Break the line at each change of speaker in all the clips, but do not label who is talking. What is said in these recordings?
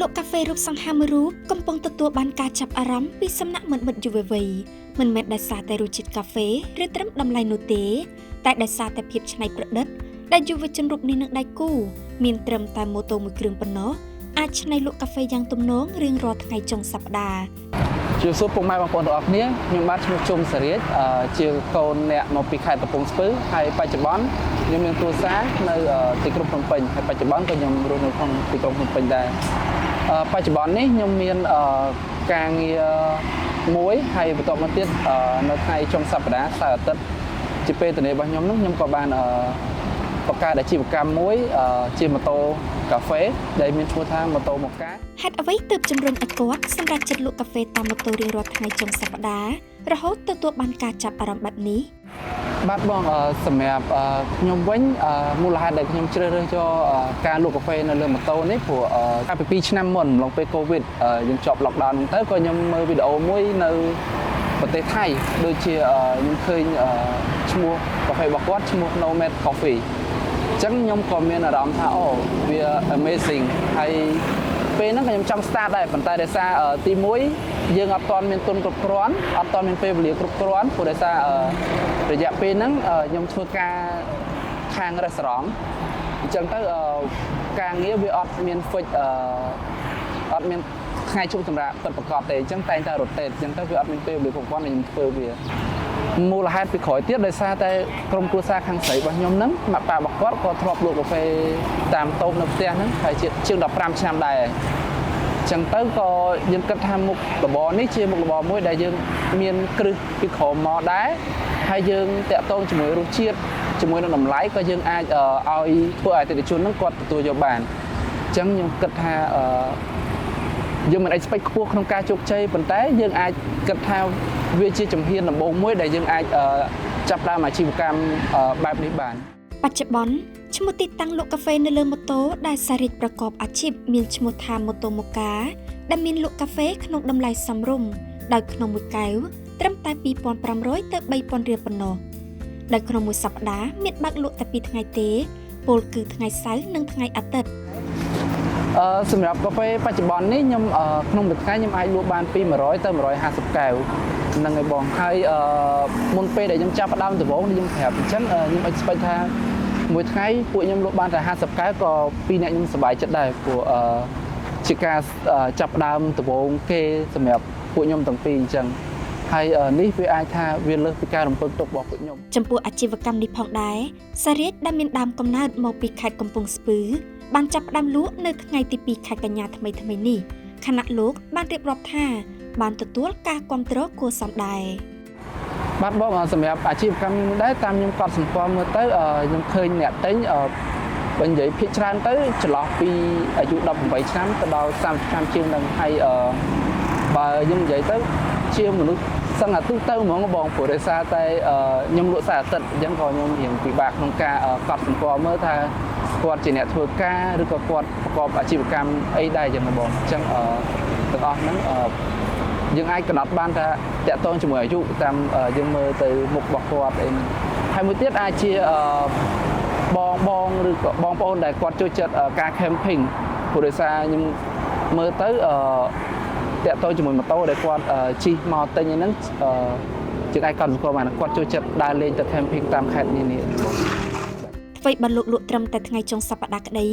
លោកកាហ្វេរូបសង្ហាមួយរូបកំពុងទទួលបានការចាប់អារម្មណ៍ពីសំណាក់មិត្តយុវវ័យមិនមែនដោយសារតែរសជាតិកាហ្វេឬត្រឹមតម្លៃនោះទេតែដោយសារតែភាពច្នៃប្រឌិតដែលយុវជនរូបនេះនឹងដៃគូមានត្រឹមតែម៉ូតូមួយគ្រឿងប៉ុណ្ណោះអាចច្នៃលក់កាហ្វេយ៉ាងទំនងរៀងរាល់ថ្ងៃចុងសប្តាហ៍
ជាសួរពុកម៉ែបងប្អូនទាំងអស់គ្នាខ្ញុំបាទឈ្មោះជុំសារាជជាកូនអ្នកមកពីខេត្តកំពង់ស្ពឺហើយបច្ចុប្បន្នខ្ញុំមានគ្រួសារនៅទីក្រុងភ្នំពេញហើយបច្ចុប្បន្នក៏ខ្ញុំរស់នៅក្នុងទីក្រុងភ្នំពេញដែរបច្ចុប្បន្ននេះខ្ញុំមានការងារមួយហើយបន្ទាប់មកទៀតនៅថ្ងៃចុងសប្តាហ៍សៅរ៍អាទិត្យជាពេលទនេរបស់ខ្ញុំនោះខ្ញុំក៏បានបង្កើតអាជីវកម្មមួយជាម៉ូតូកាហ្វេដែលមានឈ្មោះថាម៉ូតូម៉ូកា
ហេតុអ្វីទើបជំរុញឲ្យគាត់សម្រាប់ចិត្តលក់កាហ្វេតាមម៉ូតូរៀងរាល់ថ្ងៃចុងសប្តាហ៍រហូតទទួលបានការចាប់អារម្មណ៍បែបនេះ
បាទបងសម្រាប់ខ្ញុំវិញមូលហេតុដែលខ្ញុំជ្រើសរើសយកការលក់កាហ្វេនៅលើម៉ូតូនេះព្រោះកាលពី2ឆ្នាំមុនអំឡុងពេល COVID យើងជាប់ lockdown ហ្នឹងទៅក៏ខ្ញុំមើលវីដេអូមួយនៅប្រទេសថៃដូចជាខ្ញុំឃើញឈ្មោះកាហ្វេរបស់គាត់ឈ្មោះ Nomad Coffee អញ្ចឹងខ្ញុំក៏មានអារម្មណ៍ថាអូវា amazing ហើយពេលហ្នឹងខ្ញុំចង់ start ដែរប៉ុន្តែដោយសារទី1យើងអត់ទាន់មានទុនគ្រប់គ្រាន់អត់ទាន់មានពេលវេលាគ្រប់គ្រាន់ព្រោះដោយសាររយៈពេលហ្នឹងខ្ញុំធ្វើការខាង restaurant អញ្ចឹងទៅការងារវាអត់មាន fix អត់មានថ្ងៃជុំសម្រាប់ពិតប្រាកដទេអញ្ចឹងតែងតែ rotate អញ្ចឹងទៅវាអត់មានពេលវេលាគ្រប់គ្រាន់ខ្ញុំធ្វើវាមូលហេតុពីក្រោយទៀតដោយសារតែក្រុមគ្រួសារខាងស្រីរបស់ខ្ញុំហ្នឹងម៉ាក់ប៉ារបស់គាត់ក៏ធ្លាប់លក់កាហ្វេតាមតូបនៅផ្ទះហ្នឹងហើយជាង15ឆ្នាំដែរអញ្ចឹងទៅក៏យើងគិតថាមុខរបរនេះជាមុខរបរមួយដែលយើងមានគ្រឹះពីក្រោមមកដែរហើយយើងតាក់ទងជាមួយរសជាតិជាមួយនឹងតម្លៃក៏យើងអាចឲ្យធ្វើឲ្យអតិថិជនហ្នឹងគាត់ទទួលយកបានអញ្ចឹងខ្ញុំគិតថាយើងមិន expect ខ្ពស់ក្នុងការជោគជ័យប៉ុន្តែយើងអាចគិតថាវាជាជំហានដំបូងមួយដែលយើងអាចចាប់ផ្ដើមអាជីវកម្មបែបនេះបាន
បច្ចុប្បន្នឈ្មោះទីតាំងលក់កាហ្វេនៅលើម៉ូតូដែលសារិចប្រកបអាជីពមានឈ្មោះថាម៉ូតូម៉ូកាដែលមានលក់កាហ្វេក្នុងតម្លៃសមរម្យដោយក្នុងមួយកែវត្រឹមតែ 2,500 ទៅ 3,000 រៀលប៉ុណ្ណោះដោយក្នុងមួយសប្តាហ៍មានបើកលក់តែ2ថ្ងៃទេពលគឺថ្ងៃសៅរ៍និងថ្ងៃអាទិត្យ
សម្រាប់កាហ្វេបច្ចុប្បន្ននេះខ្ញុំក្នុងមួយថ្ងៃខ្ញុំអាចលក់បានពី100ទៅ150កែវហ្នឹងហើយបងហើយមុនពេលដែលខ្ញុំចាប់ផ្ដើមដំបូងខ្ញុំប្រាប់អញ្ចឹងខ្ញុំ expect ថាមួយថ្ងៃពួកខ្ញុំលក់បានតែ50កែវក៏ពីរអ្នកខ្ញុំសប្បាយចិត្តដែរព្រោះជាការចាប់ផ្ដើមដំបូងគេសម្រាប់ពួកខ្ញុំទាំងពីរអញ្ចឹងហើយនេះវាអាចថាវាលើសពីការរំពឹងទុករបស់ពួកខ្ញុំ
ចំពោះអាជីវកម្មនេះផងដែរសារាជដែលមានដើមកំណើតមកពីខេត្តកំពង់ស្ពឺបានចាប់ផ្ដើមលក់នៅថ្ងៃទី2ខែកញ្ញាថ្មីនេះខណៈលោកបានរៀបរាប់ថាបានទទួលការគាំទ្រគួរសមដែរ
បាទបងសម្រាប់អាជីវកម្មនេះដែរតាមខ្ញុំកត់សម្គាល់មើលទៅខ្ញុំឃើញអ្នកទិញបើនិយាយភាគច្រើនទៅចន្លោះពីអាយុ18ឆ្នាំទៅដល់30ឆ្នាំជាងនឹងហើយបើខ្ញុំនិយាយទៅជាមនុស្សសឹងតែទូទៅហ្មងបងព្រោះដោយសារតែខ្ញុំលក់សារអាទិត្យអញ្ចឹងក៏ខ្ញុំរៀងពិបាកក្នុងការកត់សម្គាល់មើលថាគាត់ជាអ្នកធ្វើការឬក៏គាត់ប្រកបអាជីវកម្មអីដែរអញ្ចឹងបងអញ្ចឹងទាំងអស់ហ្នឹងយើងអាចកំណត់បានថាតាក់ទងជាមួយអាយុតាមយើងមើលទៅមុខរបស់គាត់អីហើយមួយទៀតអាចជាបងឬក៏បងប្អូនដែលគាត់ចូលចិត្តការ camping ព្រោះដោយសារខ្ញុំមើលទៅតាក់ទងជាមួយម៉ូតូដែលគាត់ជិះមកទិញហ្នឹងជាអាចកត់សម្គាល់បានគាត់ចូលចិត្តដើរលេងទៅ camping តាមខេត្តនានា
អ្វីបើលក់ត្រឹមតែថ្ងៃចុងសប្តាហ៍ក្តី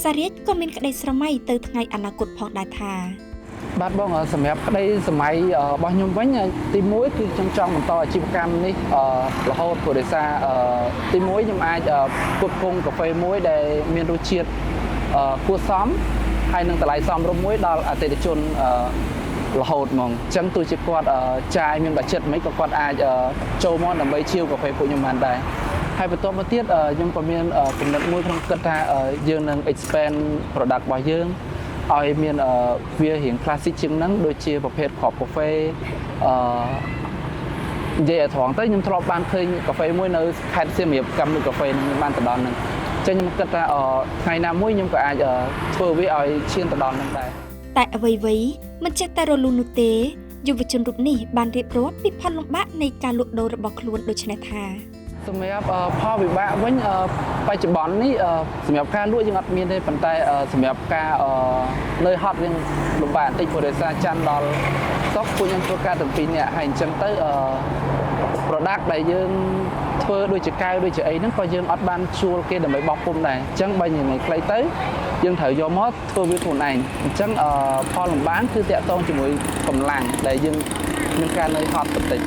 សារាជក៏មានក្តីស្រមៃទៅថ្ងៃអនាគតផងដែរថា
បាទបងសម្រាប់ក្តីសម័យរបស់ខ្ញុំវិញទី1គឺខ្ញុំចង់បន្តអាជីវកម្មនេះរហូតព្រោះដោយសារទី1ខ្ញុំអាចផ្គត់ផ្គង់កាហ្វេមួយដែលមានរសជាតិគួរសមហើយនឹងតម្លៃសមរម្យមួយដល់អតិថិជនរហូតហ្មងអញ្ចឹងទោះជាគាត់ចាយមានបាច់មិនក៏គាត់អាចចូលមកដើម្បីជាវកាហ្វេពួកខ្ញុំបានដែរហើយបន្ទាប់មកទៀតខ្ញុំក៏មានគំនិតមួយក្នុងគិតថាយើងនឹង expand product របស់យើងឲ្យមានវារៀង classic ជាងហ្នឹងដូចជាប្រភេទគ្រាប់កាហ្វេនិយាយឲ្យត្រង់ទៅខ្ញុំធ្លាប់បានឃើញកាហ្វេមួយនៅខេត្តសៀមរាបកម្មលក់កាហ្វេនឹងបានទៅដល់ហ្នឹងអញ្ចឹងខ្ញុំគិតថាថ្ងៃណាមួយខ្ញុំក៏អាចធ្វើវាឲ្យឈានទៅដល់ហ្នឹងដែរ
តែអ្វីមិនចេះតែរលូននោះទេយុវជនរូបនេះបានរៀបរាប់ពីផលលំបាកនៃការលក់ដូររបស់ខ្លួនដូចនេះថា
សម្រាប់ផលវិបាកវិញបច្ចុប្បន្ននេះសម្រាប់ការលក់យើងអត់មានទេប៉ុន្តែសម្រាប់ការលើហត់យើងលំបាកបន្តិចព្រោះដោយសារចាំដល់ស្តុកពួកខ្ញុំធ្វើការទាំងពីរនាក់ហើយអញ្ចឹងទៅproduct ដែលយើងធ្វើដូចជាកៅដូចជាអីហ្នឹងក៏យើងអត់បានជួលគេដើម្បីបោះពុម្ពដែរអញ្ចឹងបើនិយាយខ្លីទៅយើងត្រូវយកមកធ្វើវាខ្លួនឯងអញ្ចឹងផលលំបាកគឺតាក់ទងជាមួយកម្លាំងដែលយើងមានការនៅហត់បន្តិច